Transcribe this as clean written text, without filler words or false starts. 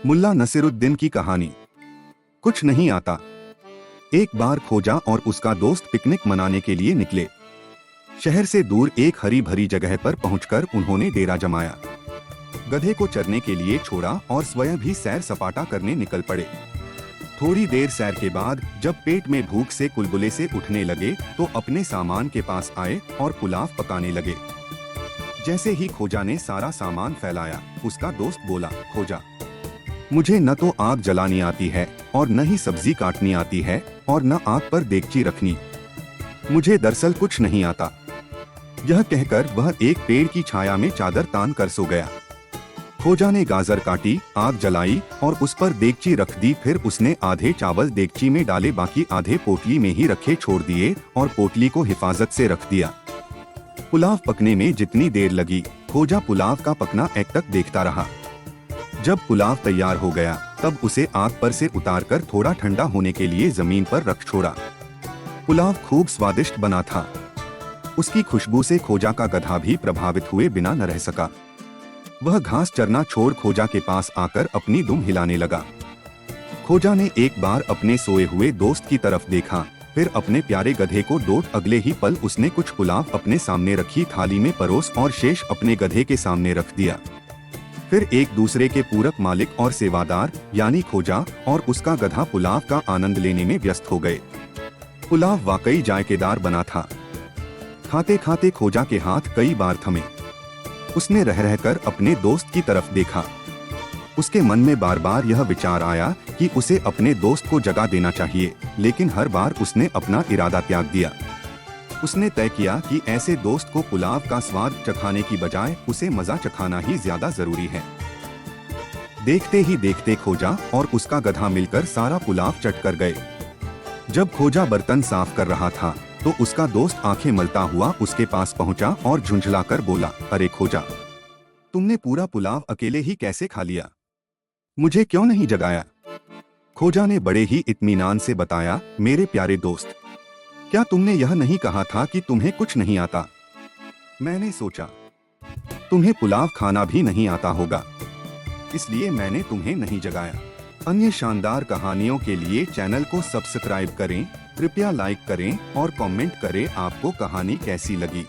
मुल्ला नसीरुद्दीन की कहानी। कुछ नहीं आता। एक बार खोजा और उसका दोस्त पिकनिक मनाने के लिए निकले। शहर से दूर एक हरी भरी जगह पर पहुंचकर उन्होंने डेरा जमाया। गधे को चरने के लिए छोड़ा और स्वयं भी सैर सपाटा करने निकल पड़े। थोड़ी देर सैर के बाद जब पेट में भूख से कुलबुले से उठने लगे तो अपने सामान के पास आए और पुलाव पकाने लगे। जैसे ही खोजा ने सारा सामान फैलाया, उसका दोस्त बोला, खोजा, मुझे न तो आग जलानी आती है और न ही सब्जी काटनी आती है और न आग पर देगची रखनी। मुझे दरअसल कुछ नहीं आता। यह कहकर वह एक पेड़ की छाया में चादर तान कर सो गया। खोजा ने गाजर काटी, आग जलाई और उस पर देगची रख दी। फिर उसने आधे चावल देगची में डाले, बाकी आधे पोटली में ही रखे छोड़ दिए और पोटली को हिफाजत से रख दिया। पुलाव पकने में जितनी देर लगी, खोजा पुलाव का पकना एकटक देखता रहा। जब पुलाव तैयार हो गया तब उसे आग पर से उतारकर थोड़ा ठंडा होने के लिए जमीन पर रख छोड़ा। पुलाव खूब स्वादिष्ट बना था। उसकी खुशबू से खोजा का गधा भी प्रभावित हुए बिना न रह सका। वह घास चरना छोड़ खोजा के पास आकर अपनी दुम हिलाने लगा। खोजा ने एक बार अपने सोए हुए दोस्त की तरफ देखा, फिर अपने प्यारे गधे को डोट। अगले ही पल उसने कुछ पुलाव अपने सामने रखी थाली में परोस और शेष अपने गधे के सामने रख दिया। फिर एक दूसरे के पूरक मालिक और सेवादार यानी खोजा और उसका गधा पुलाव का आनंद लेने में व्यस्त हो गए। पुलाव वाकई जायकेदार बना था। खाते खाते खोजा के हाथ कई बार थमे। उसने रह रहकर अपने दोस्त की तरफ देखा। उसके मन में बार बार यह विचार आया कि उसे अपने दोस्त को जगा देना चाहिए, लेकिन हर बार उसने अपना इरादा त्याग दिया। उसने तय किया कि ऐसे दोस्त को पुलाव का स्वाद चखाने की बजाय उसे मजा चखाना ही ज्यादा जरूरी है। देखते ही देखते खोजा और उसका गधा मिलकर सारा पुलाव चट कर गए। जब खोजा बर्तन साफ कर रहा था तो उसका दोस्त आंखें मलता हुआ उसके पास पहुंचा और झुंझलाकर बोला, अरे खोजा, तुमने पूरा पुलाव अकेले ही कैसे खा लिया? मुझे क्यों नहीं जगाया? खोजा ने बड़े ही इत्मीनान से बताया, मेरे प्यारे दोस्त, क्या तुमने यह नहीं कहा था कि तुम्हें कुछ नहीं आता? मैंने सोचा तुम्हें पुलाव खाना भी नहीं आता होगा, इसलिए मैंने तुम्हें नहीं जगाया। अन्य शानदार कहानियों के लिए चैनल को सब्सक्राइब करें, कृपया लाइक करें और कमेंट करें आपको कहानी कैसी लगी।